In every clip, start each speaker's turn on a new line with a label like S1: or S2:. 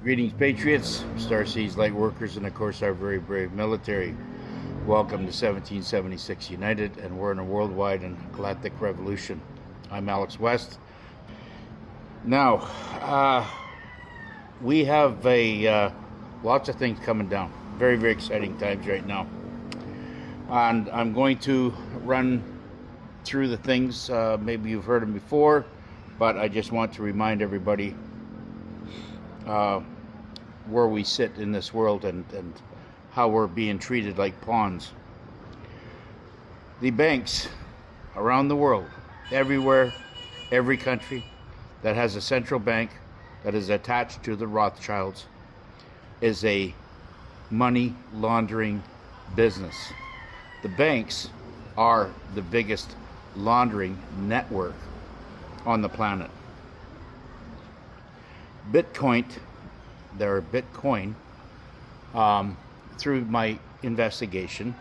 S1: Greetings, Patriots, Star Seas light workers, and of course our very brave military. Welcome to 1776 United, and we're in a worldwide and galactic revolution. I'm Alex West. Now, we have lots of things coming down. Very, very exciting times right now. And I'm going to run through the things. Maybe you've heard them before, but I just want to remind everybody where we sit in this world and how we're being treated like pawns. The banks around the world, everywhere, every country that has a central bank that is attached to the Rothschilds, is a money laundering business. The banks are the biggest laundering network on the planet. Bitcoin, through my investigation,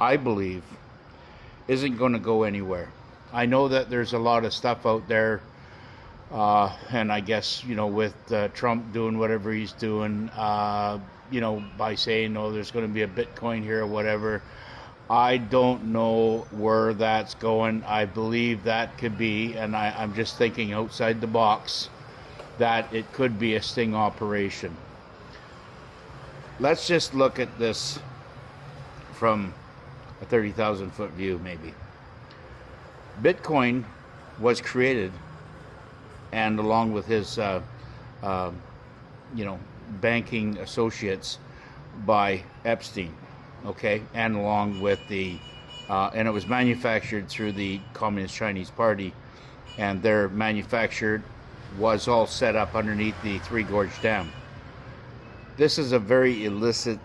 S1: I believe isn't going to go anywhere. I know that there's a lot of stuff out there, and I guess, with Trump doing whatever he's doing, by saying, oh, there's going to be a Bitcoin here or whatever. I don't know where that's going. I believe that could be, and I'm just thinking outside the box, that it could be a sting operation. Let's just look at this from a 30,000 foot view, maybe. Bitcoin was created, and along with his banking associates, by Epstein, okay, and along with and it was manufactured through the Communist Chinese Party, and their manufactured was all set up underneath the Three Gorge Dam. This is a very illicit,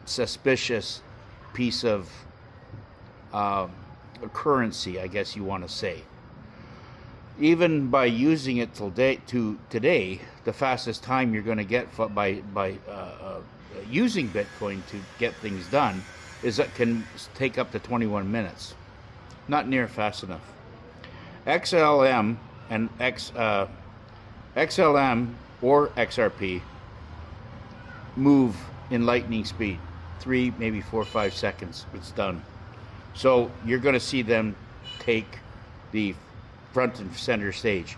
S1: suspicious piece of currency, I guess you want to say. Even by using it to today, the fastest time you're going to get by using Bitcoin to get things done is that can take up to 21 minutes. Not near fast enough. XLM and XLM or XRP move in lightning speed, 3, maybe 4 or 5 seconds. It's done. So you're going to see them take the front and center stage.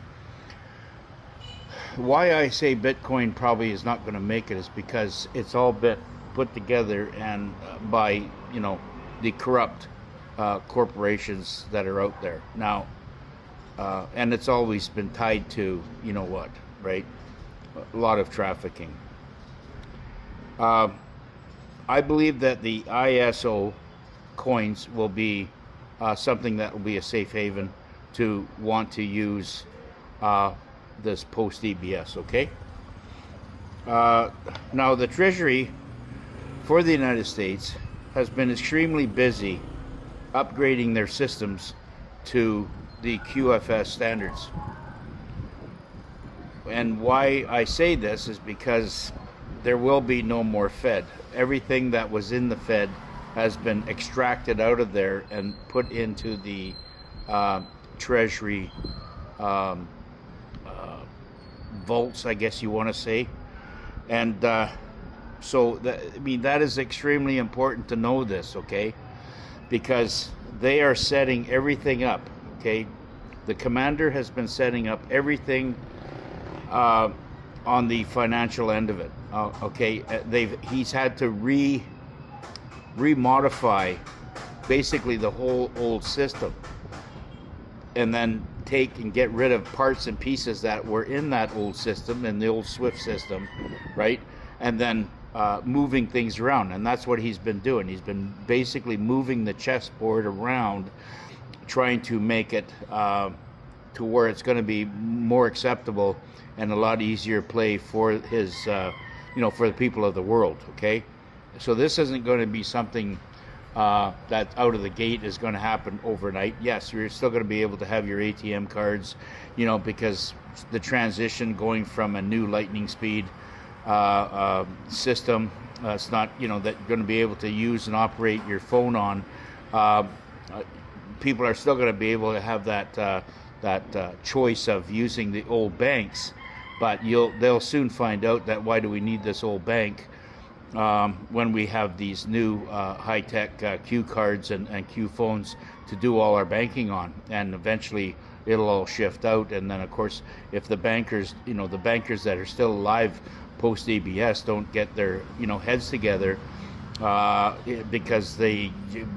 S1: Why I say Bitcoin probably is not going to make it is because it's all been put together and by the corrupt corporations that are out there now, and it's always been tied to right? A lot of trafficking. I believe that the ISO coins will be something that will be a safe haven to want to use this post-EBS, okay? Now, the Treasury for the United States has been extremely busy upgrading their systems to the QFS standards. And why I say this is because there will be no more Fed. Everything that was in the Fed has been extracted out of there and put into the Treasury vaults, I guess you want to say. And that is extremely important to know this, okay? Because they are setting everything up, okay? The commander has been setting up everything on the financial end of it, okay? He's had to remodify basically the whole old system, and then take and get rid of parts and pieces that were in that old system, in the old SWIFT system, right? And then moving things around, and that's what he's been doing. He's been basically moving the chessboard around, trying to make it to where it's going to be more acceptable and a lot easier play for his, for the people of the world, okay? So this isn't going to be something that out of the gate is going to happen overnight. Yes, you're still going to be able to have your ATM cards, because the transition going from a new lightning speed system, it's not, that you're going to be able to use and operate your phone on. People are still going to be able to have that choice of using the old banks But they'll soon find out that why do we need this old bank when we have these new high-tech Q cards and Q phones to do all our banking on, and eventually it'll all shift out. And then of course, if the bankers, the bankers that are still alive post ABS don't get their heads together, because the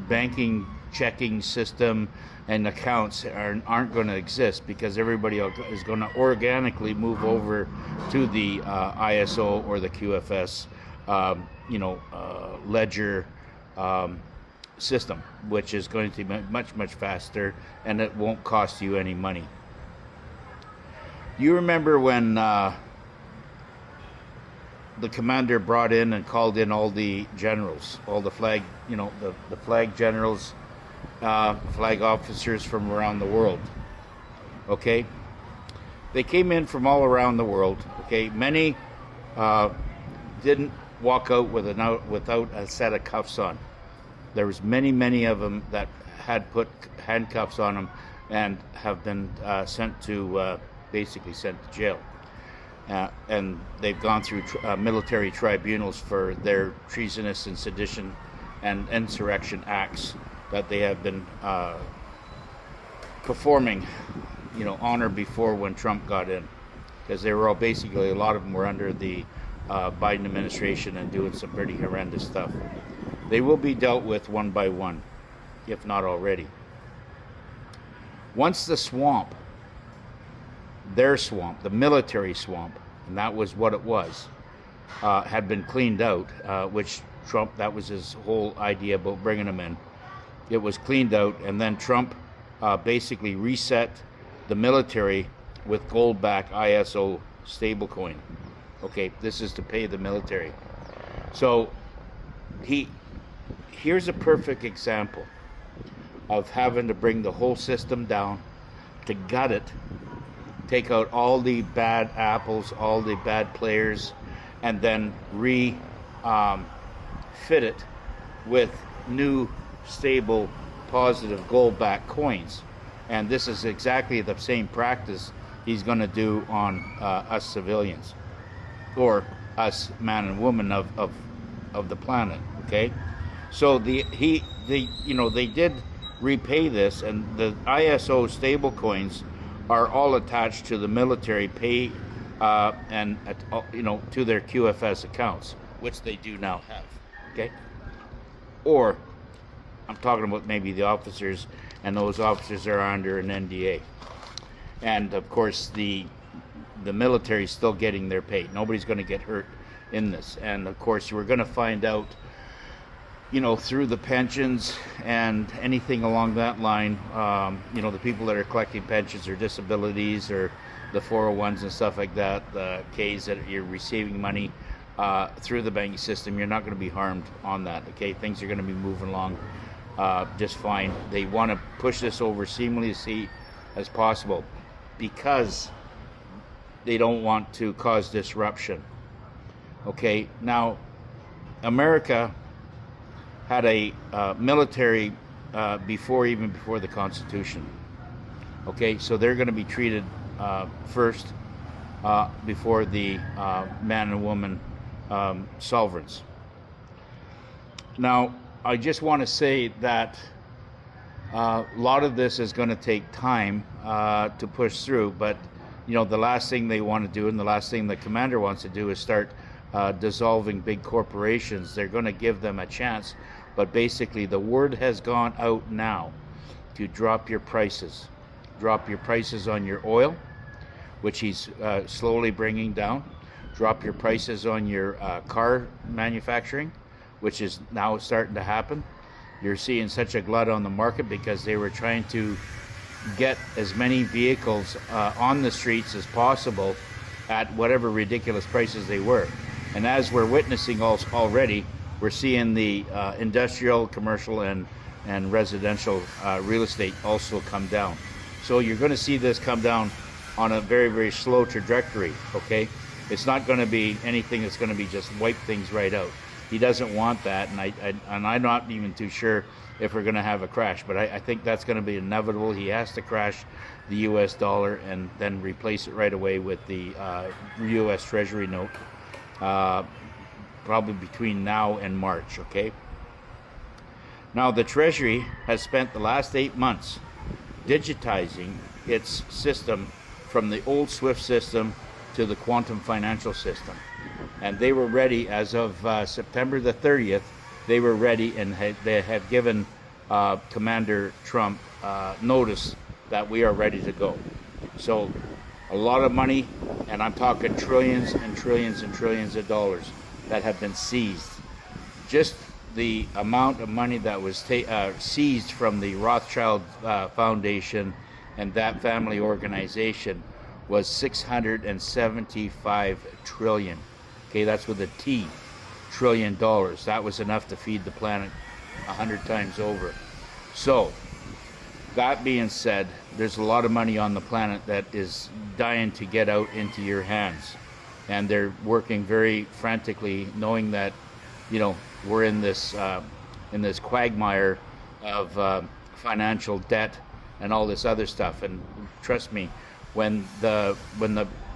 S1: banking checking system and accounts aren't going to exist, because everybody is going to organically move over to the ISO or the QFS ledger system, which is going to be much faster, and it won't cost you any money. You remember when the commander brought in and called in all the generals, all the flag, the flag generals, flag officers from around the world. Okay, they came in from all around the world. Okay, many didn't walk out without a set of cuffs on. There was many of them that had put handcuffs on them and have been basically sent to jail. And they've gone through military tribunals for their treasonous and sedition and insurrection acts that they have been performing, on or before when Trump got in, because they were all basically, a lot of them were under the Biden administration and doing some pretty horrendous stuff. They will be dealt with one by one, if not already. Once the swamp, their swamp, the military swamp, and that was what it was, had been cleaned out, which Trump, that was his whole idea about bringing them in. It was cleaned out, and then Trump basically reset the military with gold-backed ISO stablecoin. Okay, this is to pay the military. So here's a perfect example of having to bring the whole system down, to gut it, take out all the bad apples, all the bad players, and then fit it with new, stable, positive gold-backed coins. And this is exactly the same practice he's going to do on us civilians, or us man and woman of the planet. Okay, so they did repay this, and the ISO stable coins are all attached to the military pay and to their QFS accounts, which they do now have. Okay, or I'm talking about maybe the officers, and those officers are under an NDA, and of course the military is still getting their pay. Nobody's going to get hurt in this, and of course we're going to find out, through the pensions and anything along that line, the people that are collecting pensions or disabilities or the 401s and stuff like that, the Ks that you're receiving money through the banking system, you're not going to be harmed on that. Okay, things are going to be moving along just fine. They want to push this over seamlessly as possible because they don't want to cause disruption. Okay, now America had a military before the Constitution. Okay, so they're going to be treated first before the man and woman sovereigns. Now, I just want to say that a lot of this is going to take time to push through, but the last thing they want to do, and the last thing the commander wants to do, is start dissolving big corporations. They're going to give them a chance, but basically the word has gone out now to drop your prices. Drop your prices on your oil, which he's slowly bringing down. Drop your prices on your car manufacturing, which is now starting to happen. You're seeing such a glut on the market because they were trying to get as many vehicles on the streets as possible at whatever ridiculous prices they were. And as we're witnessing already, we're seeing the industrial, commercial, and residential real estate also come down. So you're going to see this come down on a very, very slow trajectory, okay? It's not going to be anything that's going to be just wipe things right out. he doesn't want that, and I'm not even too sure if we're going to have a crash. But I think that's going to be inevitable. He has to crash the U.S. dollar and then replace it right away with the U.S. Treasury note, probably between now and March. Okay. Now the Treasury has spent the last 8 months digitizing its system from the old SWIFT system to the quantum financial system. And they were ready as of September the 30th. They were ready, and they had given Commander Trump notice that we are ready to go. So a lot of money, and I'm talking trillions and trillions and trillions of dollars that have been seized. Just the amount of money that was seized from the Rothschild Foundation and that family organization was 675 trillion. Okay, that's with a T, trillion dollars. That was enough to feed the planet 100 times over. So, that being said, there's a lot of money on the planet that is dying to get out into your hands. And they're working very frantically, knowing that, you know, we're in this quagmire of financial debt and all this other stuff. And trust me, when the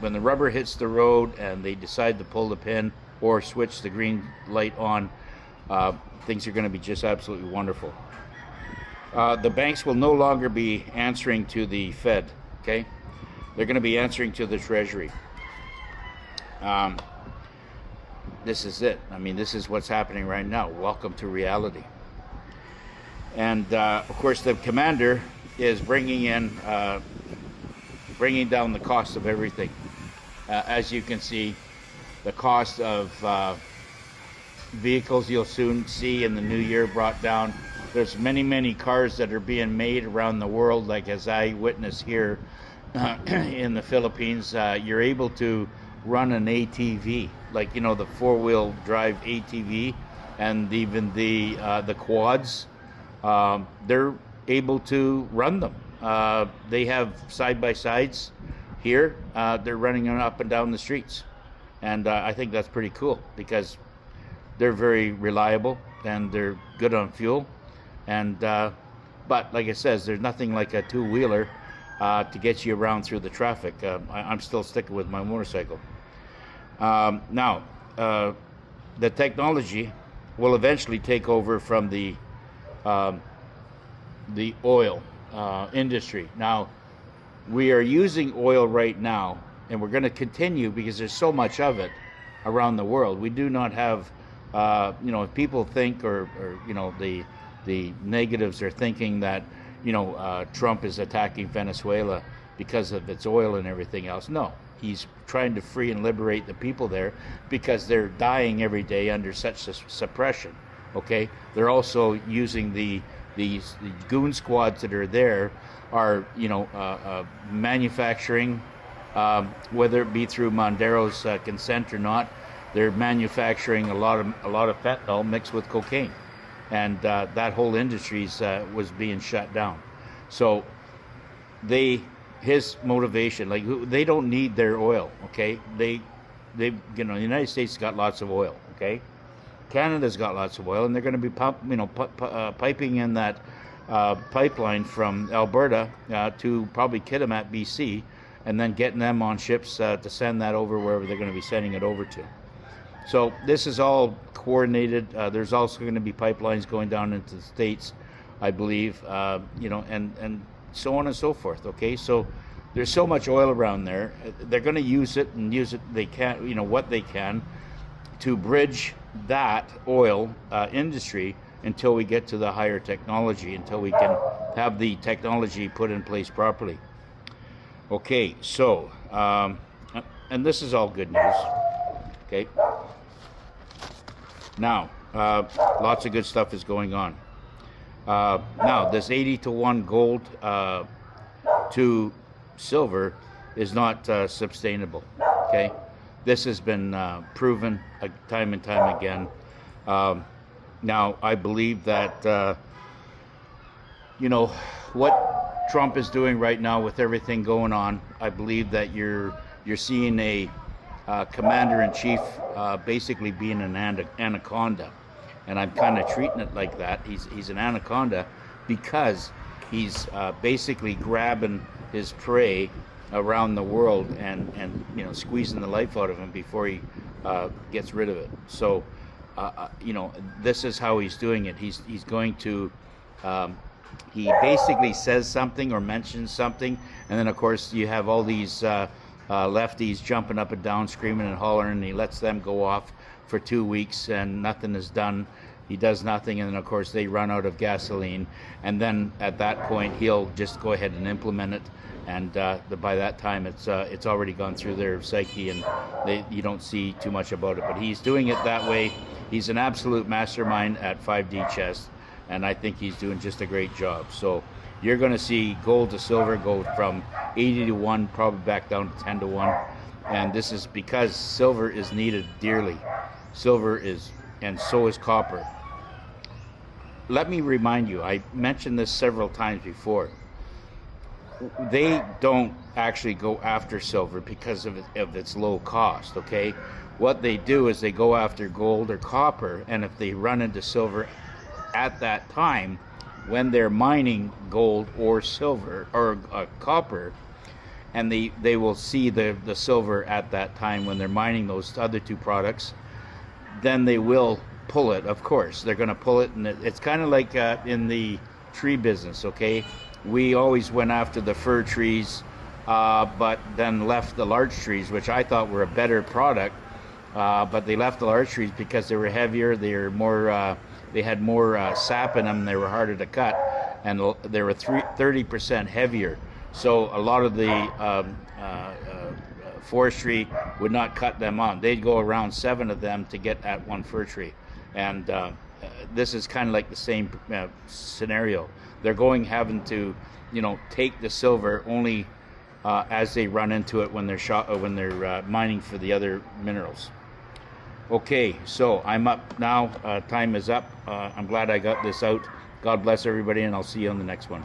S1: rubber hits the road and they decide to pull the pin or switch the green light on, things are going to be just absolutely wonderful. The banks will no longer be answering to the Fed. Okay, they're going to be answering to the Treasury. This is it. I mean, this is what's happening right now. Welcome to reality. And of course, the commander is bringing down the cost of everything. As you can see, the cost of vehicles you'll soon see in the new year brought down. There's many cars that are being made around the world, like as I witness here in the Philippines. You're able to run an ATV, like, you know, the four-wheel drive ATV, and even the quads. They're able to run them. They have side-by-sides here. They're running them up and down the streets. And I think that's pretty cool because they're very reliable and they're good on fuel. And but like it says, there's nothing like a two-wheeler to get you around through the traffic. I'm still sticking with my motorcycle. Now, the technology will eventually take over from the oil industry. Now, we are using oil right now, and we're going to continue because there's so much of it around the world. We do not have, you know, if people think, or you know, the negatives are thinking that, you know, Trump is attacking Venezuela because of its oil and everything else. No, he's trying to free and liberate the people there because they're dying every day under such suppression. Okay, they're also using the goon squads that are there are, you know, manufacturing, whether it be through Mondero's consent or not. They're manufacturing a lot of fentanyl mixed with cocaine, and that whole industry was being shut down. So his motivation, like, they don't need their oil. Okay, they you know, the United States has got lots of oil. Okay, Canada's got lots of oil, and they're going to be piping in that pipeline from Alberta to probably Kitimat, BC, and then getting them on ships to send that over wherever they're going to be sending it over to. So this is all coordinated. There's also going to be pipelines going down into the States, I believe, you know, and so on and so forth. Okay, so there's so much oil around there. They're going to use it they can, you know, what they can to bridge that oil industry until we get to the higher technology, until we can have the technology put in place properly. Okay, so, and this is all good news. Okay. Now, lots of good stuff is going on. Now, this 80-to-1 gold to silver is not sustainable. Okay. This has been proven time and time again. Now, I believe that, you know, what Trump is doing right now with everything going on, I believe that you're seeing a commander-in-chief basically being an anaconda. And I'm kind of treating it like that. He's an anaconda because he's basically grabbing his prey around the world and you know, squeezing the life out of him before he gets rid of it. So you know, this is how he's doing it. He's going to he basically says something or mentions something, and then of course you have all these lefties jumping up and down, screaming and hollering, and he lets them go off for 2 weeks and nothing is done. He does nothing, and then of course they run out of gasoline, and then at that point he'll just go ahead and implement it, and by that time it's already gone through their psyche, and you don't see too much about it. But he's doing it that way. He's an absolute mastermind at 5D chess, and I think he's doing just a great job. So you're going to see gold to silver go from 80 to 1, probably back down to 10 to 1, and this is because silver is needed dearly. Silver is, and so is copper. Let me remind you, I mentioned this several times before. They don't actually go after silver because of its low cost, okay? What they do is they go after gold or copper, and if they run into silver at that time, when they're mining gold or silver or copper, and they will see the silver at that time when they're mining those other two products, then they will pull it. Of course they're going to pull it, and it's kind of like in the tree business, okay? We always went after the fir trees, but then left the large trees, which I thought were a better product, but they left the large trees because they were heavier, they were more they had more sap in them, they were harder to cut, and they were 30% heavier. So a lot of the forestry would not cut them on. They'd go around 7 of them to get at one fir tree. And this is kind of like the same scenario. They're having to, you know, take the silver only as they run into it when they're mining for the other minerals. Okay, so I'm up now. Time is up. I'm glad I got this out. God bless everybody, and I'll see you on the next one.